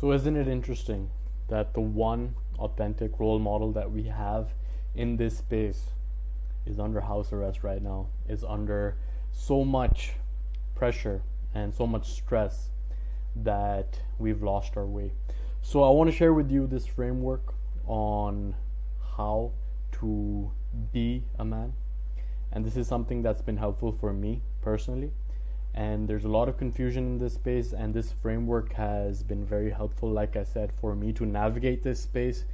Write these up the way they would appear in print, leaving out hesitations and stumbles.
So, isn't it interesting that the one authentic role model that we have in this space is under house arrest right now, is under so much pressure and so much stress that we've lost our way? So, I want to share with you this framework on how to be a man. And this is something that's been helpful for me personally. And there's a lot of confusion in this space, and this framework has been very helpful, like I said, for me to navigate this space,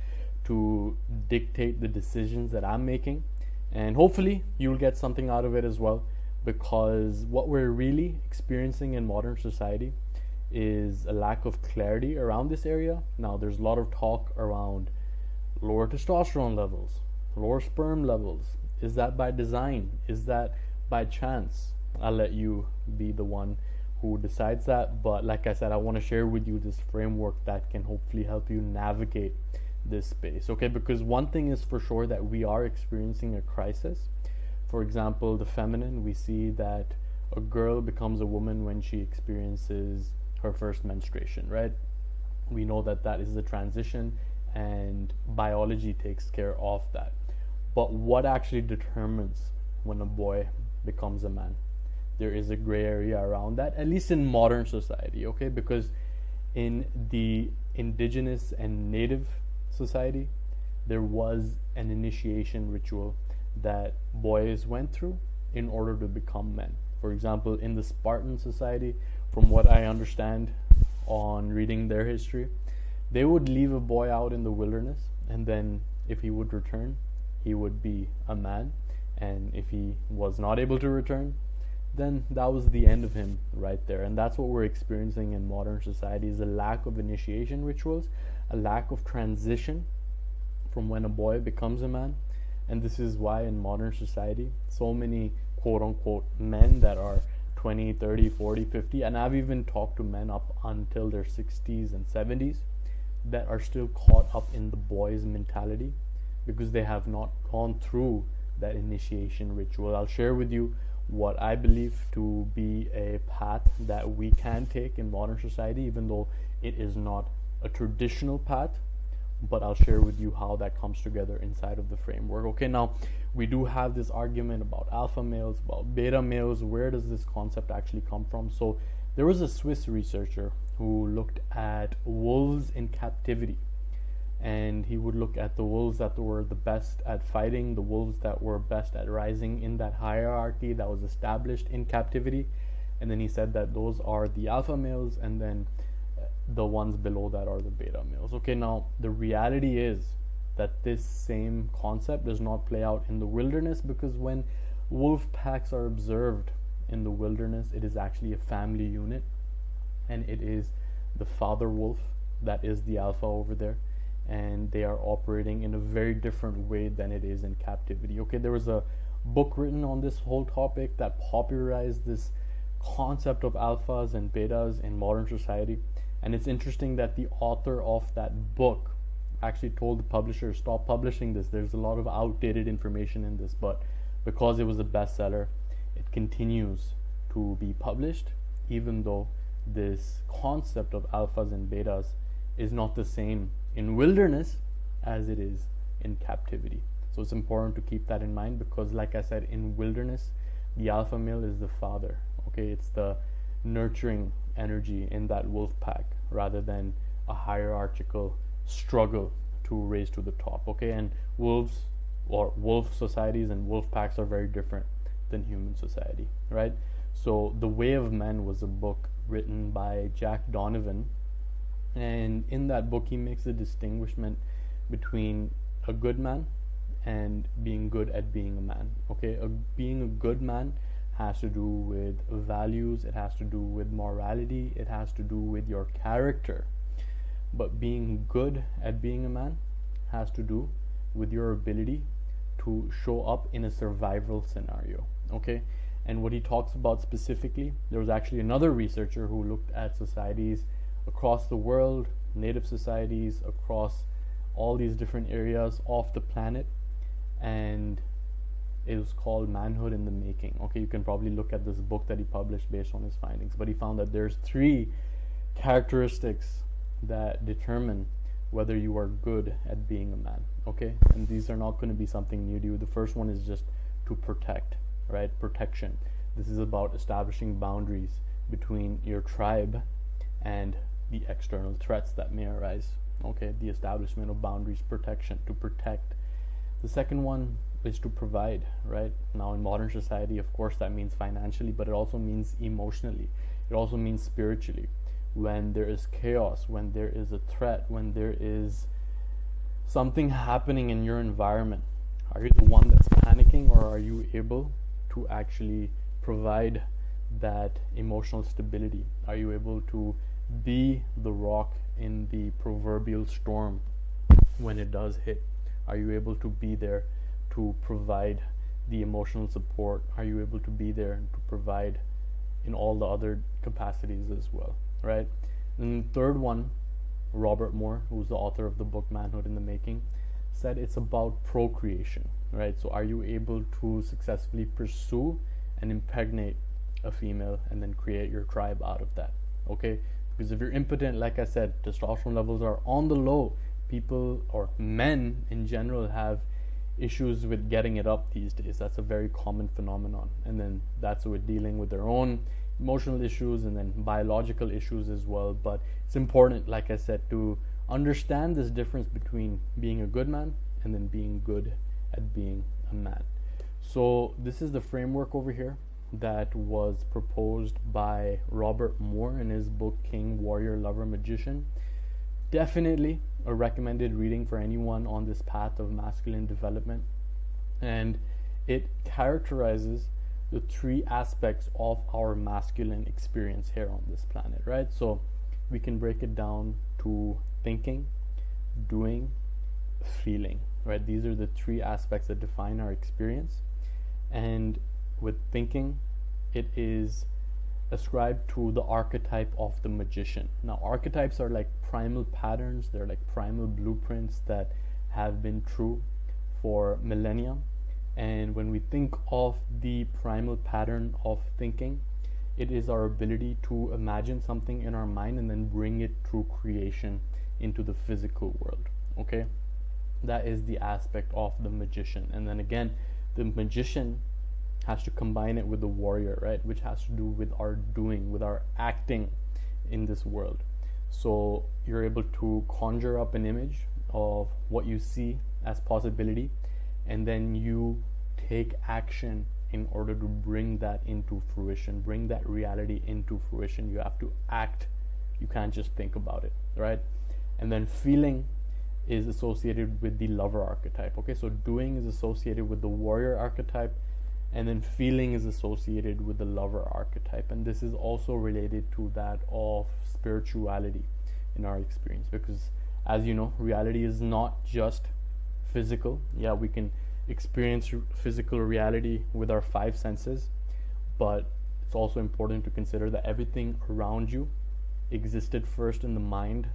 to dictate the decisions that I'm making. And hopefully you'll get something out of it as well, because what we're really experiencing in modern society is a lack of clarity around this area. Now, there's a lot of talk around lower testosterone levels, lower sperm levels. Is that by design? Is that by chance? I'll let you be the one who decides that. But like I said, I want to share with you this framework that can hopefully help you navigate this space. Okay, because one thing is for sure, that we are experiencing a crisis. For example, the feminine, we see that a girl becomes a woman when she experiences her first menstruation, right? We know that that is the transition, and biology takes care of that. But what actually determines when a boy becomes a man? There is a gray area around that, at least in modern society, okay? Because in the indigenous and native society, there was an initiation ritual that boys went through in order to become men. For example, in the Spartan society, from what I understand on reading their history, they would leave a boy out in the wilderness, and then if he would return, he would be a man. And if he was not able to return, then that was the end of him right there. And that's what we're experiencing in modern society, is a lack of initiation rituals, a lack of transition from when a boy becomes a man. And this is why in modern society, so many quote unquote men that are 20, 30, 40, 50, and I've even talked to men up until their 60s and 70s that are still caught up in the boy's mentality because they have not gone through that initiation ritual. I'll share with you what I believe to be a path that we can take in modern society, even though it is not a traditional path. But I'll share with you how that comes together inside of the framework. Okay, now we do have this argument about alpha males, about beta males. Where does this concept actually come from? So there was a Swiss researcher who looked at wolves in captivity, and he would look at the wolves that were the best at fighting, the wolves that were best at rising in that hierarchy that was established in captivity. And then he said that those are the alpha males, and then the ones below that are the beta males. Okay, now the reality is that this same concept does not play out in the wilderness, because when wolf packs are observed in the wilderness, it is actually a family unit, and it is the father wolf that is the alpha over there, and they are operating in a very different way than it is in captivity. Okay, there was a book written on this whole topic that popularized this concept of alphas and betas in modern society. And it's interesting that the author of that book actually told the publisher, stop publishing this, there's a lot of outdated information in this. But because it was a bestseller, it continues to be published, even though this concept of alphas and betas is not the same in wilderness as it is in captivity. So it's important to keep that in mind, because like I said, in wilderness, the alpha male is the father. Okay, it's the nurturing energy in that wolf pack, rather than a hierarchical struggle to raise to the top. Okay, and wolves, or wolf societies and wolf packs, are very different than human society, right? So The Way of Men was a book written by Jack Donovan, and in that book he makes a distinguishment between a good man and being good at being a man. Okay, being a good man has to do with values, it has to do with morality, it has to do with your character. But being good at being a man has to do with your ability to show up in a survival scenario. Okay, and what he talks about specifically, there was actually another researcher who looked at societies across the world, native societies across all these different areas of the planet, and it was called Manhood in the Making. Okay, you can probably look at this book that he published based on his findings, but he found that there's 3 characteristics that determine whether you are good at being a man. Okay, and these are not going to be something new to you. The first one is just to protect, right? Protection. This is about establishing boundaries between your tribe and the external threats that may arise. Okay, the establishment of boundaries, protection, to protect. The second one is to provide, right? Now in modern society, of course, that means financially, but it also means emotionally. It also means spiritually. When there is chaos, when there is a threat, when there is something happening in your environment, are you the one that's panicking, or are you able to actually provide that emotional stability? Are you able to be the rock in the proverbial storm when it does hit? Are you able to be there to provide the emotional support? Are you able to be there to provide in all the other capacities as well, right? And the third one, Robert Moore, who's the author of the book Manhood in the Making, said it's about procreation, right? So are you able to successfully pursue and impregnate a female and then create your tribe out of that? Okay, because if you're impotent, like I said, testosterone levels are on the low. People, or men in general, have issues with getting it up these days. That's a very common phenomenon. And then that's with dealing with their own emotional issues and then biological issues as well. But it's important, like I said, to understand this difference between being a good man and then being good at being a man. So this is the framework over here that was proposed by Robert Moore in his book King, Warrior, Lover, Magician. Definitely a recommended reading for anyone on this path of masculine development. And it characterizes the three aspects of our masculine experience here on this planet, right? So we can break it down to thinking, doing, feeling, right? These are the three aspects that define our experience. And with thinking, it is ascribed to the archetype of the magician. Now, archetypes are like primal patterns. They're like primal blueprints that have been true for millennia. And when we think of the primal pattern of thinking, it is our ability to imagine something in our mind and then bring it through creation into the physical world. Okay, that is the aspect of the magician. And then again, the magician has to combine it with the warrior, right? Which has to do with our doing, with our acting in this world. So you're able to conjure up an image of what you see as possibility, and then you take action in order to bring that into fruition, bring that reality into fruition. You have to act. You can't just think about it, right? And then feeling is associated with the lover archetype. Okay, so doing is associated with the warrior archetype, and then feeling is associated with the lover archetype. And this is also related to that of spirituality in our experience, because as you know, reality is not just physical. Yeah, we can experience physical reality with our five senses, but it's also important to consider that everything around you existed first in the mind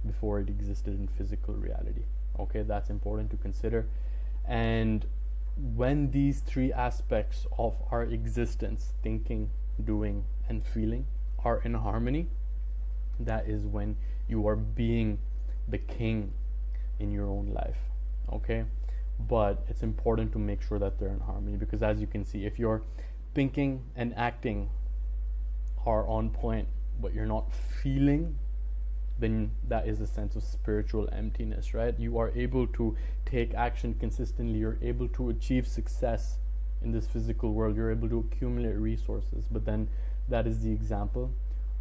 before it existed in physical reality. Okay, that's important to consider. And when these three aspects of our existence, thinking, doing, and feeling, are in harmony, that is when you are being the king in your own life. Okay, but it's important to make sure that they're in harmony, because as you can see, if your thinking and acting are on point but you're not feeling, then that is a sense of spiritual emptiness, right? You are able to take action consistently, you're able to achieve success in this physical world, you're able to accumulate resources, but then that is the example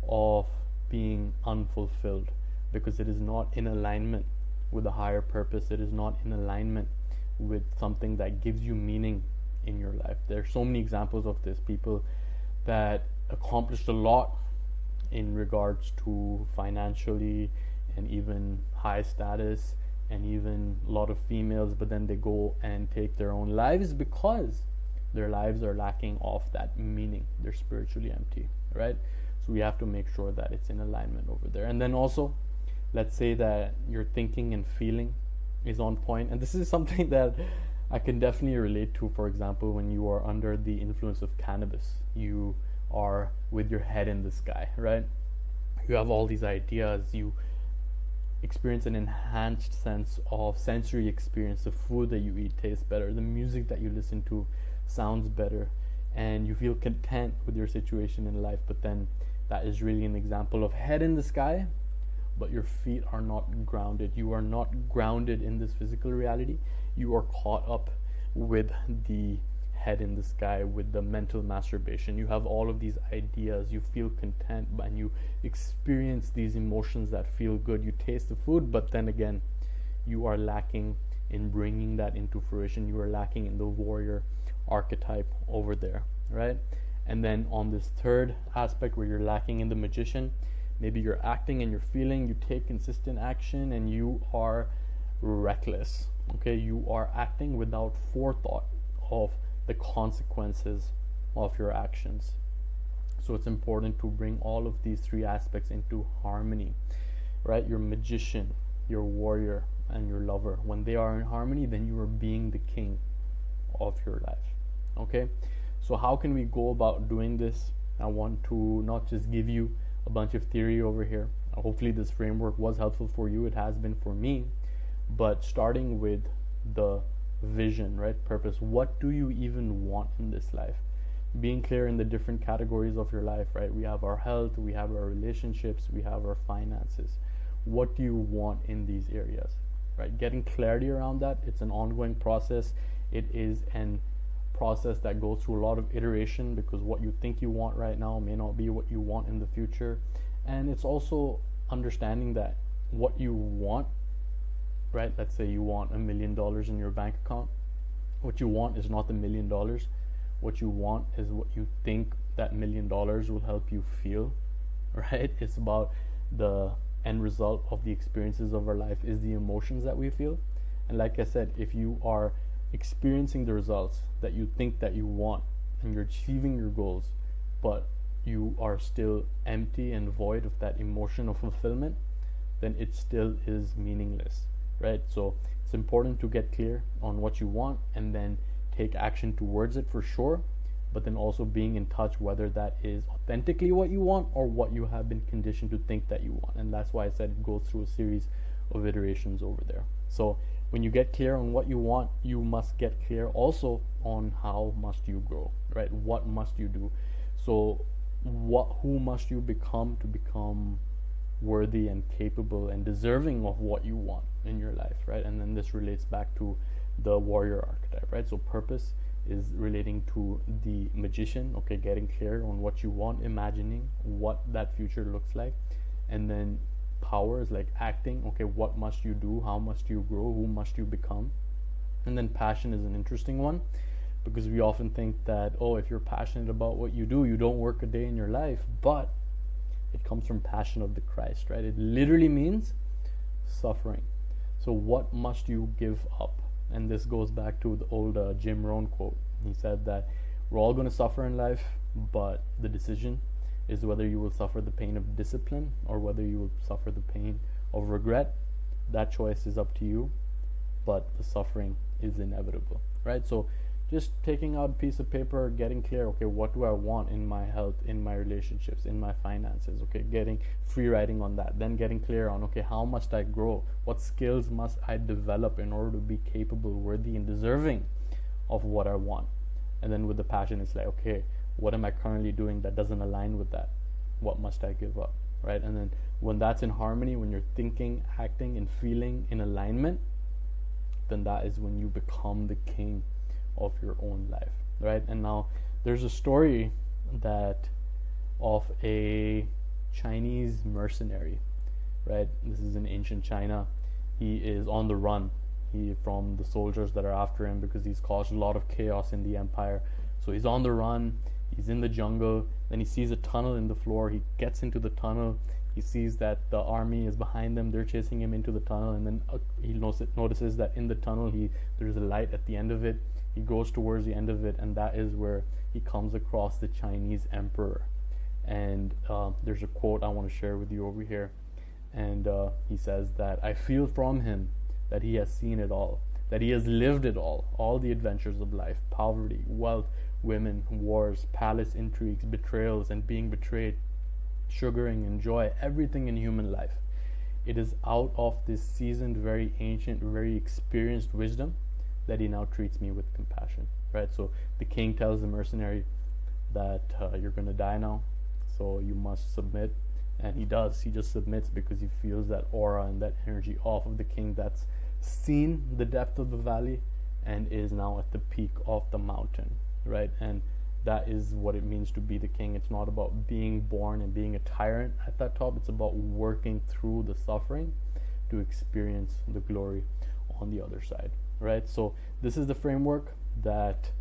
of being unfulfilled, because it is not in alignment with a higher purpose. It is not in alignment with something that gives you meaning in your life. There are so many examples of this, people that accomplished a lot in regards to financially and even high status and even a lot of females, but then they go and take their own lives because their lives are lacking of that meaning. They're spiritually empty, right? So we have to make sure that it's in alignment over there. And then also, let's say that your thinking and feeling is on point, and this is something that I can definitely relate to. For example, when you are under the influence of cannabis, you are with your head in the sky, right? You have all these ideas, you experience an enhanced sense of sensory experience. The food that you eat tastes better, the music that you listen to sounds better, and you feel content with your situation in life. But then that is really an example of head in the sky, but your feet are not grounded. You are not grounded in this physical reality. You are caught up with the head in the sky, with the mental masturbation. You have all of these ideas, you feel content, and you experience these emotions that feel good. You taste the food, but then again, you are lacking in bringing that into fruition. You are lacking in the warrior archetype over there, right? And then on this third aspect where you're lacking in the magician, maybe you're acting and you're feeling, you take consistent action and you are reckless. Okay, you are acting without forethought of the consequences of your actions. So it's important to bring all of these three aspects into harmony, right? Your magician, your warrior, and your lover. When they are in harmony, then you are being the king of your life. Okay, so how can we go about doing this? I want to not just give you a bunch of theory over here. Hopefully this framework was helpful for you. It has been for me. But starting with the vision, right? Purpose. What do you even want in this life? Being clear in the different categories of your life, right? We have our health, we have our relationships, we have our finances. What do you want in these areas, right? Getting clarity around that, it's an ongoing process. It is an process that goes through a lot of iteration, because what you think you want right now may not be what you want in the future. And it's also understanding that what you want, right? Let's say you want $1 million in your bank account. What you want is not the $1 million. What you want is what you think that $1 million will help you feel, right? It's about the end result of the experiences of our life is the emotions that we feel. And like I said, if you are experiencing the results that you think that you want and you're achieving your goals, but you are still empty and void of that emotion of fulfillment, then it still is meaningless, right? So it's important to get clear on what you want and then take action towards it for sure, but then also being in touch whether that is authentically what you want or what you have been conditioned to think that you want. And that's why I said it goes through a series of iterations over there. So when you get clear on what you want, you must get clear also on how must you grow, right? What must you do? So who must you become to become worthy and capable and deserving of what you want in your life, right? And then this relates back to the warrior archetype, right? So purpose is relating to the magician, okay, getting clear on what you want, imagining what that future looks like. And then power is like acting, okay, what must you do, how must you grow, who must you become. And then passion is an interesting one, because we often think that, oh, if you're passionate about what you do, you don't work a day in your life. But it comes from passion of the Christ, right? It literally means suffering. So what must you give up? And this goes back to the old Jim Rohn quote. He said that we're all going to suffer in life, but the decision is whether you will suffer the pain of discipline or whether you will suffer the pain of regret. That choice is up to you, but the suffering is inevitable, right? So just taking out a piece of paper, getting clear, okay, what do I want in my health, in my relationships, in my finances, okay, getting free writing on that, then getting clear on, okay, how must I grow, what skills must I develop in order to be capable, worthy, and deserving of what I want. And then with the passion, it's like, okay, what am I currently doing that doesn't align with that? What must I give up, right? And then when that's in harmony, when you're thinking, acting, and feeling in alignment, then that is when you become the king of your own life, right? And now there's a story that of a Chinese mercenary, right? This is in ancient China. He is on the run from the soldiers that are after him because he's caused a lot of chaos in the empire. So he's on the run, he's in the jungle, then he sees a tunnel in the floor, he gets into the tunnel, he sees that the army is behind them, they're chasing him into the tunnel, and then he notices that in the tunnel there's a light at the end of it. He goes towards the end of it, and that is where he comes across the Chinese emperor. And there's a quote I want to share with you over here. And he says that, "I feel from him that he has seen it all, that he has lived it all the adventures of life, poverty, wealth, women, wars, palace intrigues, betrayals and being betrayed, sugaring and joy, everything in human life. it is out of this seasoned, very ancient, very experienced wisdom that he now treats me with compassion, right? So the king tells the mercenary that you're going to die now, so you must submit. And he does. He just submits because he feels that aura and that energy off of the king that's seen the depth of the valley and is now at the peak of the mountain, right? And that is what it means to be the king. It's not about being born and being a tyrant at that top. It's about working through the suffering to experience the glory on the other side, right? So this is the framework that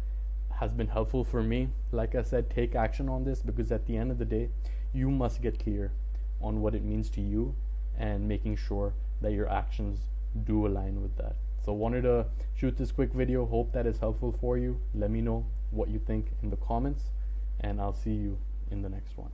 has been helpful for me. Like I said, take action on this, because at the end of the day, you must get clear on what it means to you and making sure that your actions do align with that. So wanted to shoot this quick video. Hope that is helpful for you. Let me know what you think in the comments, and I'll see you in the next one.